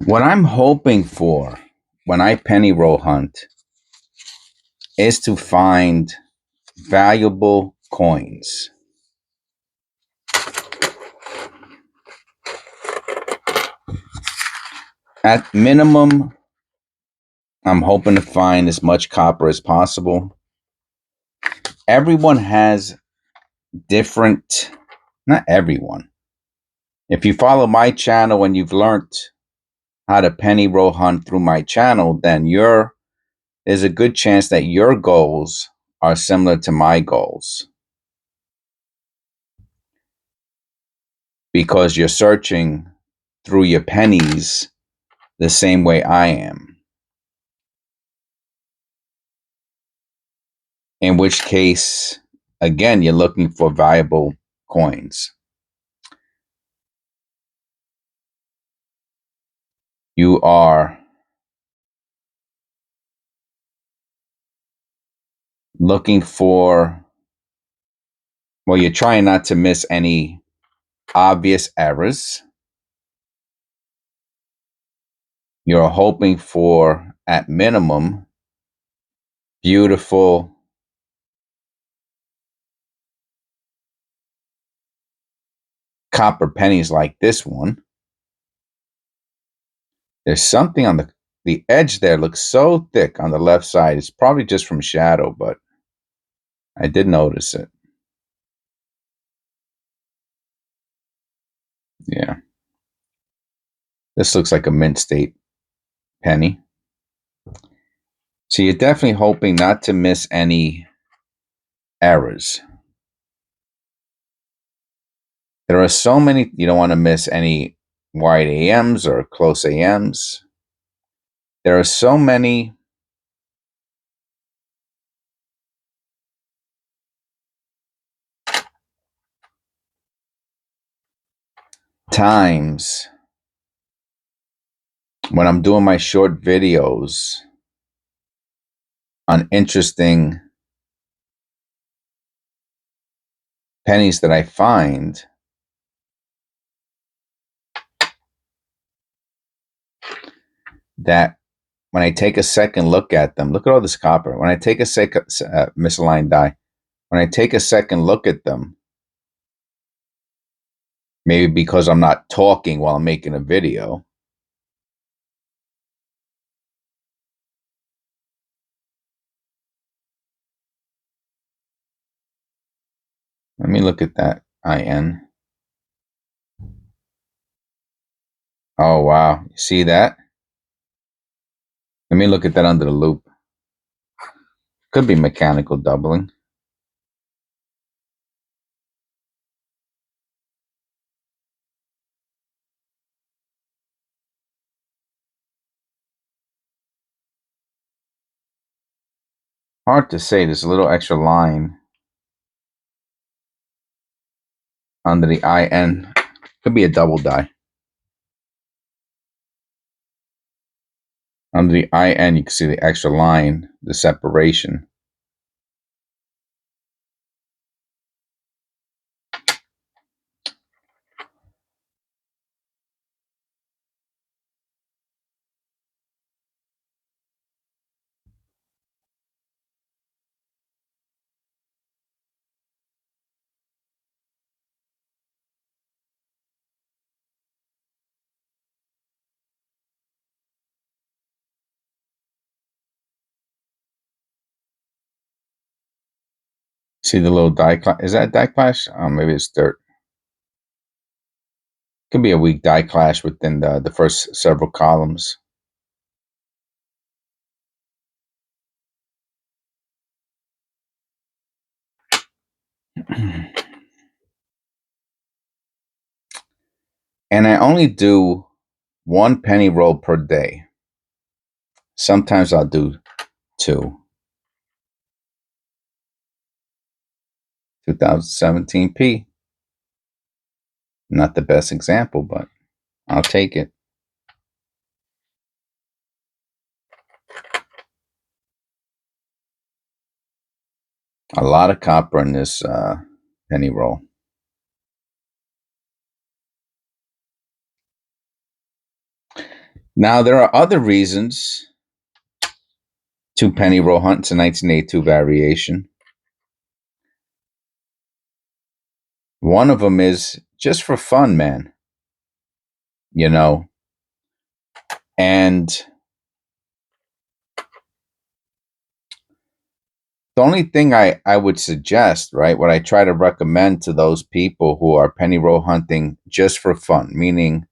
What I'm hoping for when I penny roll hunt is to find valuable coins. At minimum, I'm hoping to find as much copper as possible. Everyone has different, not everyone. If you follow my channel and you've learned how to penny roll hunt through my channel, then there's a good chance that your goals are similar to my goals, because you're searching through your pennies the same way I am. In which case, again, you're looking for valuable coins. You are looking for, well, you're trying not to miss any obvious errors. You're hoping for, at minimum, beautiful copper pennies like this one. There's something on the edge there, looks so thick on the left side. It's probably just from shadow, but I did notice it. Yeah. This looks like a mint state penny. So you're definitely hoping not to miss any errors. There are so many, you don't want to miss any wide AMs or close AMs. There are so many times when I'm doing my short videos on interesting pennies that I find, that when I take a second look at them, look at all this copper. When I take a second, misaligned die, when I take a second look at them, maybe because I'm not talking while I'm making a video, let me look at that IN. Oh, wow. You see that? Let me look at that under the loop. Could be mechanical doubling. Hard to say. There's a little extra line under the IN. Could be a double die. Under the IN, you can see the extra line, the separation. See the little die clash? Is that die clash? Maybe it's dirt. Could be a weak die clash within the first several columns. And I only do one penny roll per day. Sometimes I'll do two. 2017p. Not the best example, but I'll take it. A lot of copper in this penny roll. Now, there are other reasons to penny roll hunt. It's a 1982 variation. One of them is just for fun, man. You know, and the only thing I would suggest, right, what I try to recommend to those people who are penny roll hunting just for fun, meaning,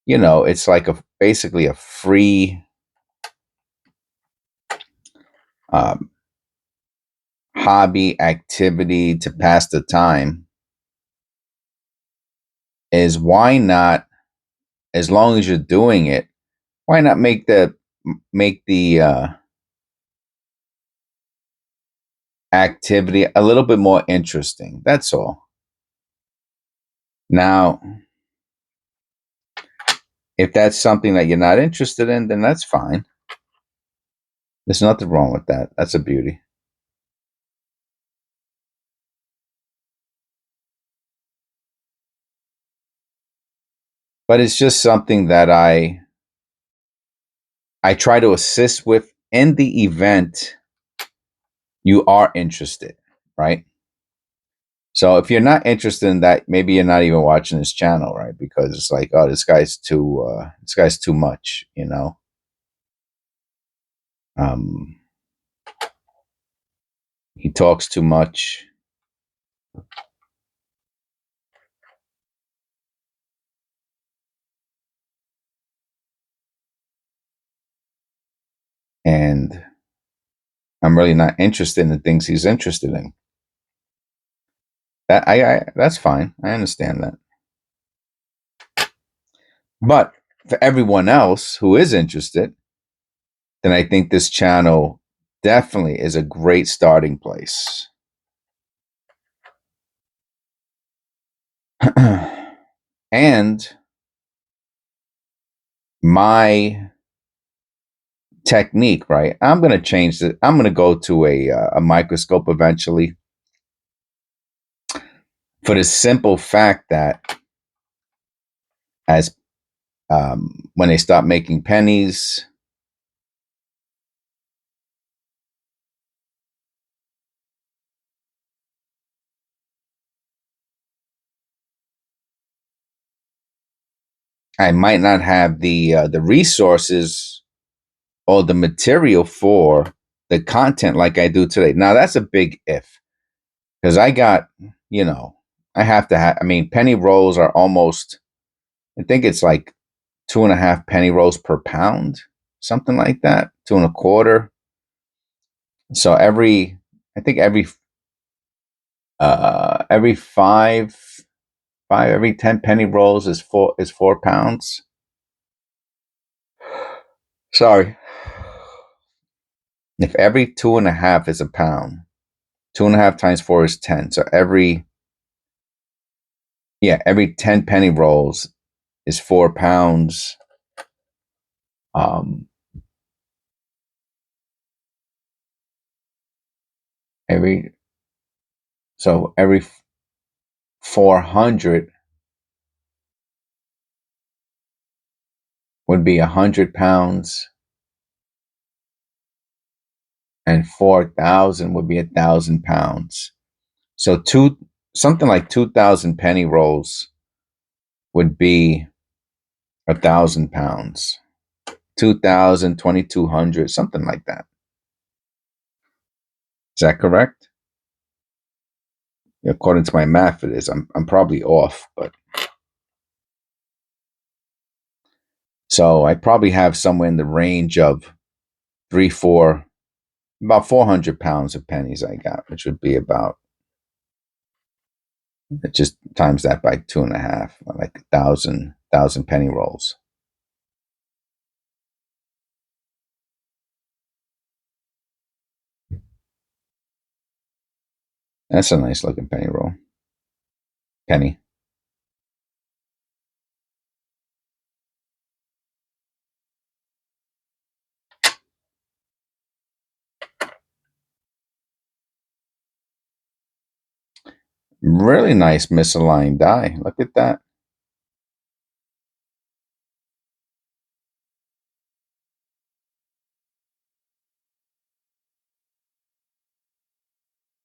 it's like basically a free um, hobby activity to pass the time, is why not, as long as you're doing it, why not make the activity a little bit more interesting? That's all. Now, if that's something that you're not interested in, then that's fine. There's nothing wrong with that. That's a beauty. But it's just something that I try to assist with in the event you are interested, right? So if you're not interested in that, maybe you're not even watching this channel, right? Because it's like, oh, this guy's too much. Um, he talks too much, and I'm really not interested in the things he's interested in. That's fine. I understand that. But for everyone else who is interested, then I think this channel definitely is a great starting place. And my technique, right? I'm going to change it. I'm going to go to a microscope eventually, for the simple fact that as when they stop making pennies, I might not have the resources or the material for the content like I do today. Now that's a big if, because I got, you know, I have to have. I mean, penny rolls are almost. I think it's like 2.5 penny rolls per pound, something like that, 2.25. So I think every every 10 penny rolls is 4 pounds. Sorry, if every 2.5 is a pound, 2.5 times 4 is 10. So every 10 penny rolls is 4 pounds. Um, every so every 400 would be 100 pounds, and 4,000 would be 1,000 pounds. So something like 2,000 penny rolls would be 1,000 pounds. 2,000, 2,200, something like that. Is that correct? According to my math, it is. I'm probably off, but so I probably have somewhere in the range of about 400 pounds of pennies I got, which would be about, just times that by 2.5, like 1,000 penny rolls. That's a nice looking penny roll. Penny. Really nice misaligned die. Look at that.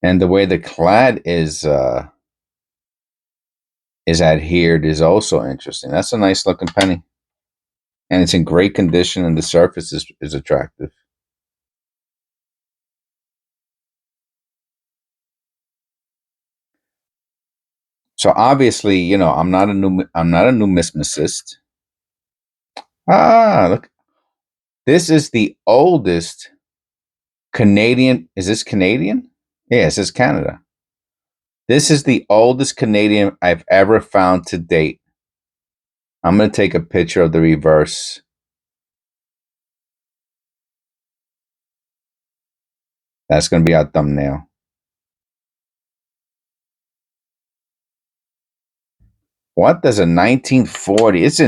And the way the clad is adhered is also interesting. That's a nice looking penny. And it's in great condition and the surface is attractive. So obviously, I'm not a numismatist. Ah, look. This is the oldest Canadian. Is this Canadian? Yeah, it says Canada. This is the oldest Canadian I've ever found to date. I'm going to take a picture of the reverse. That's going to be our thumbnail. What does a 1940? It's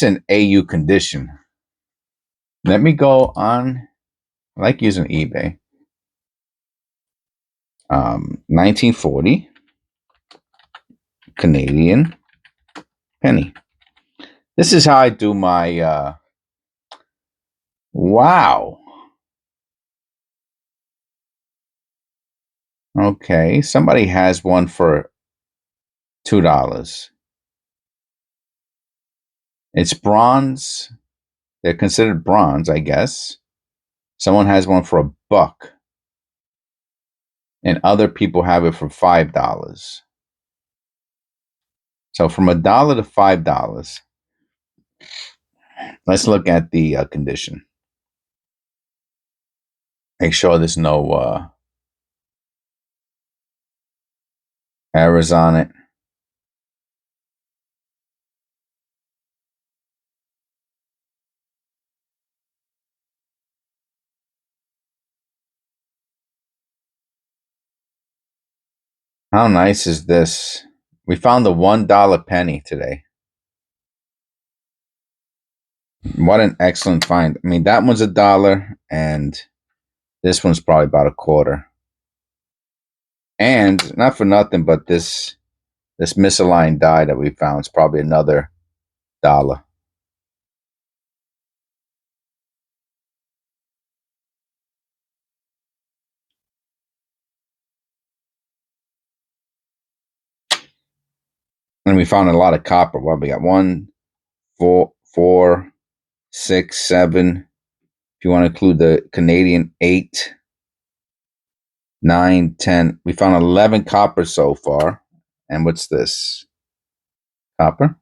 in AU condition. Let me go on. I like using eBay. 1940 Canadian penny. This is how I do my. Wow. Okay, somebody has one for $2. It's bronze. They're considered bronze, I guess. Someone has one for $1, and other people have it for $5. So from $1 to $5. Let's look at the condition. Make sure there's no errors on it. How nice is this? We found the $1 penny today. What an excellent find. I mean, that one's $1, and this one's probably about a quarter. And not for nothing, but this misaligned die that we found is probably another $1. And we found a lot of copper. Well, we got 1, 4, 4, 6, 7. If you want to include the Canadian, 8, 9, 10. We found 11 copper so far. And what's this? Copper?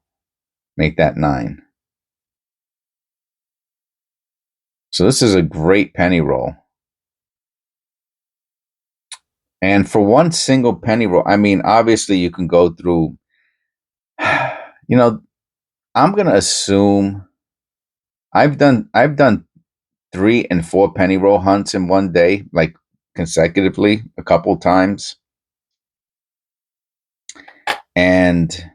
Make that 9. So this is a great penny roll. And for one single penny roll, I mean, obviously you can go through, you know, I'm going to assume I've done 3 and 4 penny roll hunts in one day, like consecutively a couple times. And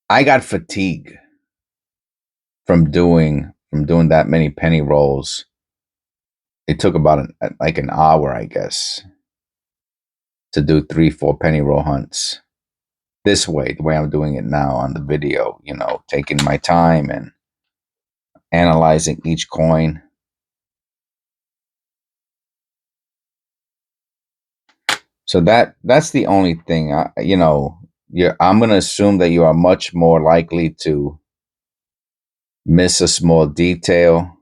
I got fatigue from doing that many penny rolls. It took about an hour, I guess, to do 3, 4 penny roll hunts this way, the way I'm doing it now on the video. Taking my time and analyzing each coin. So that's the only thing. I'm going to assume that you are much more likely to miss a small detail.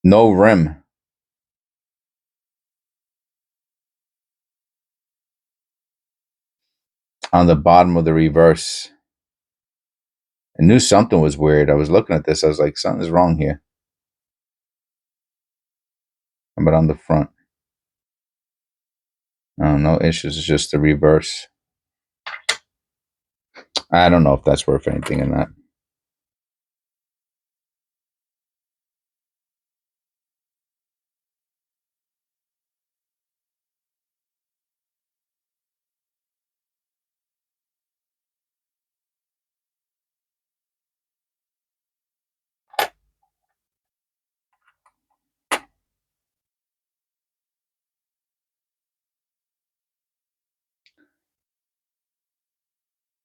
No rim on the bottom of the reverse. I knew something was weird. I was looking at this. I was like, something's wrong here. But on the front, no issues. It's just the reverse. I don't know if that's worth anything or not.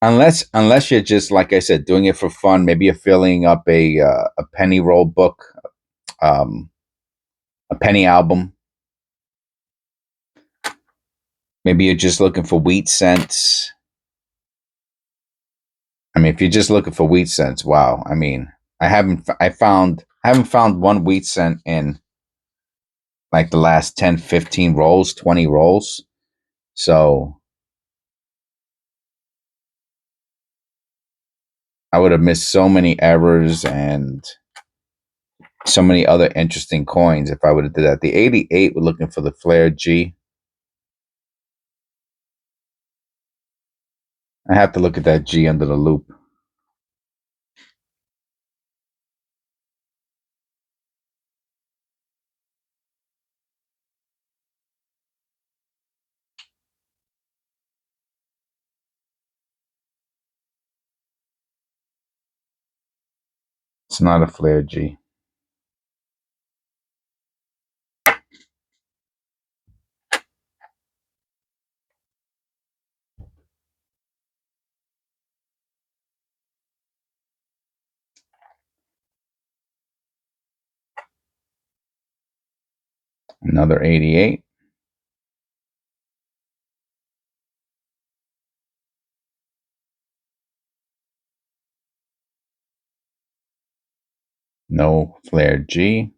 Unless you're just, like I said, doing it for fun. Maybe you're filling up a penny roll book, um, a penny album. Maybe you're just looking for wheat cents. I mean, if you're just looking for wheat cents, wow. I mean, I haven't found one wheat cent in like the last 10, 15 rolls, 20 rolls. So I would have missed so many errors and so many other interesting coins if I would have did that. The 88, we're looking for the flare G. I have to look at that G under the loop. It's not a flare G. Another 88. No flare G.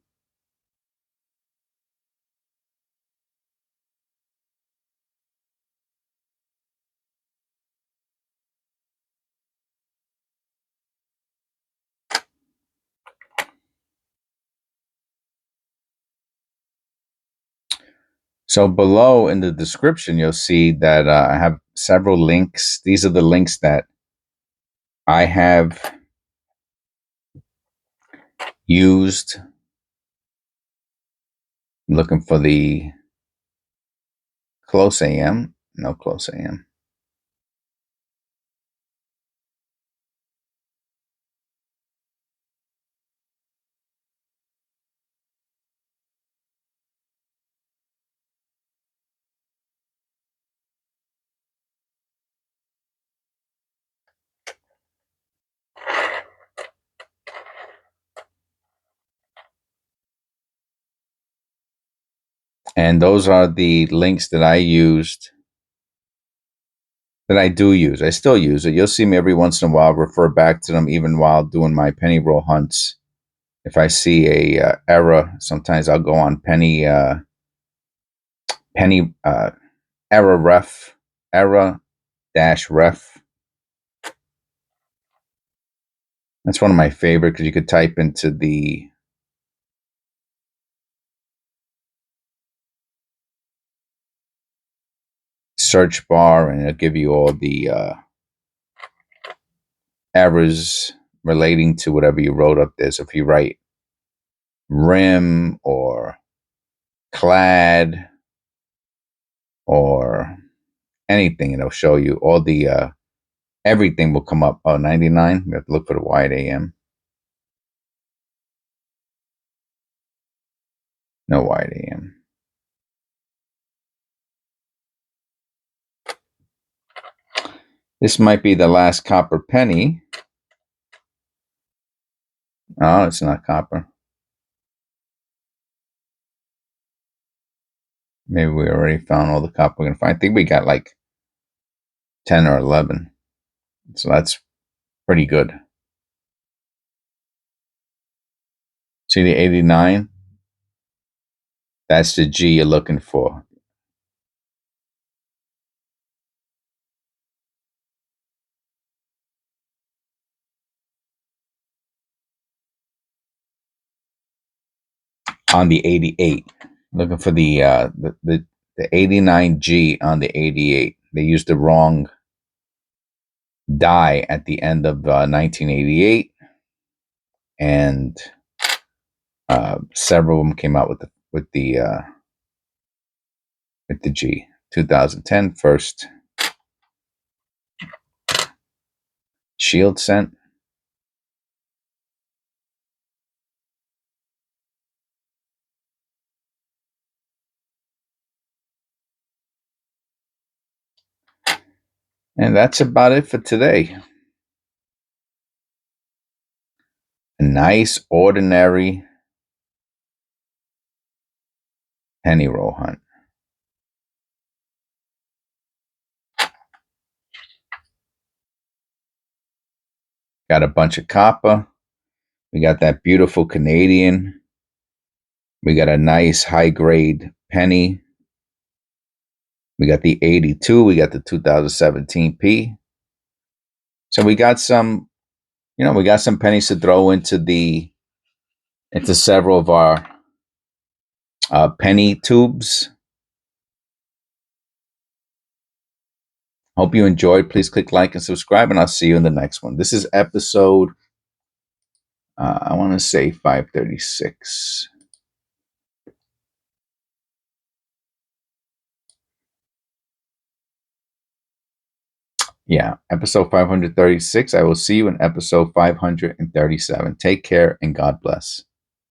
So below in the description, you'll see that I have several links. These are the links that I have used. I'm looking for the close AM. No close AM. And those are the links that I used, that I do use. I still use it. You'll see me every once in a while refer back to them, even while doing my penny roll hunts. If I see a error, sometimes I'll go on penny error dash ref. That's one of my favorite because you could type into the search bar and it'll give you all the errors relating to whatever you wrote up there. So if you write rim or clad or anything, it'll show you all the everything will come up. Oh, 99. We have to look for the wide AM. No wide AM. This might be the last copper penny. Oh, it's not copper. Maybe we already found all the copper we're going to find. I think we got like 10 or 11. So that's pretty good. See the 89? That's the G you're looking for. On the 88. Looking for the 89G on the 88. They used the wrong die at the end of 1988, and several of them came out with the G. 2010 first shield cent. And that's about it for today. A nice, ordinary penny roll hunt. Got a bunch of copper. We got that beautiful Canadian. We got a nice high grade penny. We got the 82. We got the 2017 P. So we got some, we got some pennies to throw into several of our penny tubes. Hope you enjoyed. Please click like and subscribe, and I'll see you in the next one. This is episode, I want to say 536. Yeah, episode 536. I will see you in episode 537. Take care and God bless.